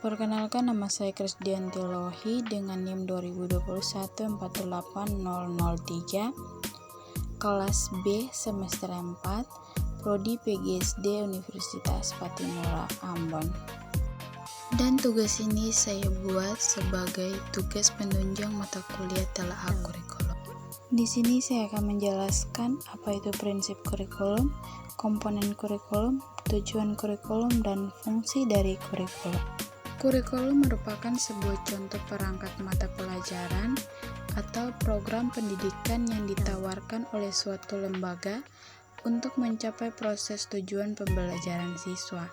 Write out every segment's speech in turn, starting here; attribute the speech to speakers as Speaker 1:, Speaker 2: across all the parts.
Speaker 1: Perkenalkan, nama saya Krisdianti Lohi dengan NIM 2021-48003, kelas B semester 4, Prodi PGSD Universitas Patimura, Ambon. Dan tugas ini saya buat sebagai tugas penunjang mata kuliah telaah kurikulum. Di sini saya akan menjelaskan apa itu prinsip kurikulum, komponen kurikulum, tujuan kurikulum, dan fungsi dari kurikulum. Kurikulum merupakan sebuah contoh perangkat mata pelajaran atau program pendidikan yang ditawarkan oleh suatu lembaga untuk mencapai proses tujuan pembelajaran siswa.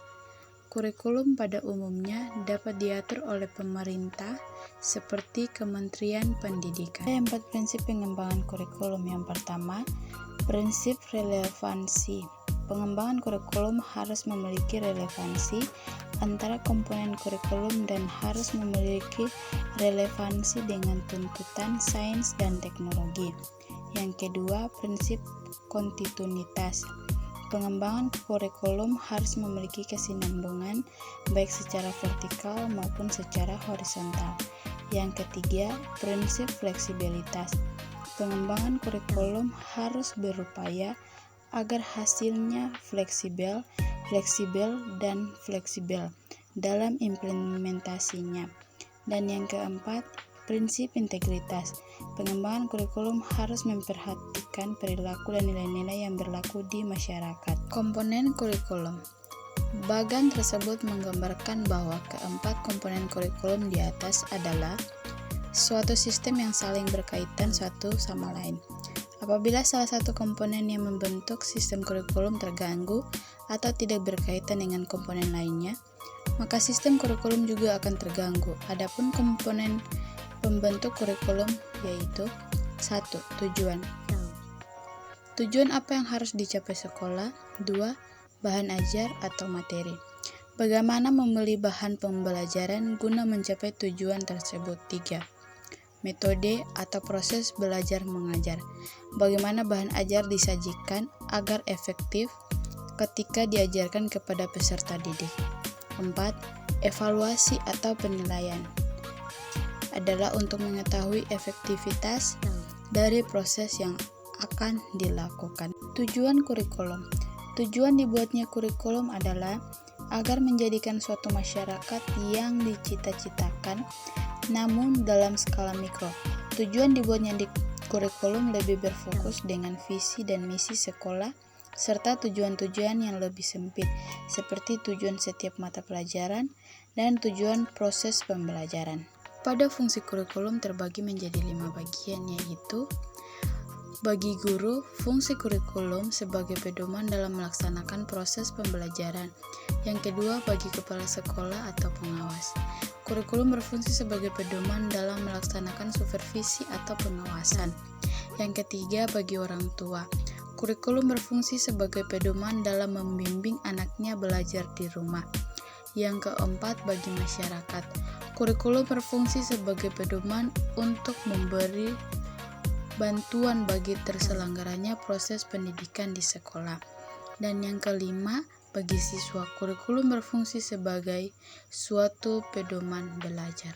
Speaker 1: Kurikulum pada umumnya dapat diatur oleh pemerintah seperti Kementerian Pendidikan. Ada 4 prinsip pengembangan kurikulum. Yang pertama, prinsip relevansi. Pengembangan kurikulum harus memiliki relevansi antara komponen kurikulum dan harus memiliki relevansi dengan tuntutan sains dan teknologi. Yang kedua, prinsip kontinuitas. Pengembangan kurikulum harus memiliki kesinambungan baik secara vertikal maupun secara horizontal. Yang ketiga, prinsip fleksibilitas. Pengembangan kurikulum harus berupaya agar hasilnya fleksibel dalam implementasinya. Dan yang keempat, prinsip integritas. Pengembangan kurikulum harus memperhatikan perilaku dan nilai-nilai yang berlaku di masyarakat. Komponen kurikulum. Bagan tersebut menggambarkan bahwa keempat komponen kurikulum di atas adalah suatu sistem yang saling berkaitan satu sama lain. Apabila salah satu komponen yang membentuk sistem kurikulum terganggu atau tidak berkaitan dengan komponen lainnya, maka sistem kurikulum juga akan terganggu. Adapun komponen pembentuk kurikulum yaitu 1. Tujuan. Tujuan apa yang harus dicapai sekolah? 2. Bahan ajar atau materi. Bagaimana memilih bahan pembelajaran guna mencapai tujuan tersebut? 3. Metode atau proses belajar mengajar. Bagaimana bahan ajar disajikan agar efektif ketika diajarkan kepada peserta didik. 4. Evaluasi atau penilaian adalah untuk mengetahui efektivitas dari proses yang akan dilakukan. Tujuan kurikulum. Tujuan dibuatnya kurikulum adalah agar menjadikan suatu masyarakat yang dicita-citakan namun dalam skala mikro. Tujuan dibuatnya di kurikulum lebih berfokus dengan visi dan misi sekolah serta tujuan-tujuan yang lebih sempit seperti tujuan setiap mata pelajaran dan tujuan proses pembelajaran. Pada fungsi kurikulum terbagi menjadi 5 bagian, yaitu bagi guru, fungsi kurikulum sebagai pedoman dalam melaksanakan proses pembelajaran. Yang kedua, bagi kepala sekolah atau pengawas. Kurikulum berfungsi sebagai pedoman dalam melaksanakan supervisi atau pengawasan. Yang ketiga, bagi orang tua. Kurikulum berfungsi sebagai pedoman dalam membimbing anaknya belajar di rumah. Yang keempat, bagi masyarakat. Kurikulum berfungsi sebagai pedoman untuk memberi bantuan bagi terselenggaranya proses pendidikan di sekolah. Dan yang kelima, bagi siswa, kurikulum berfungsi sebagai suatu pedoman belajar.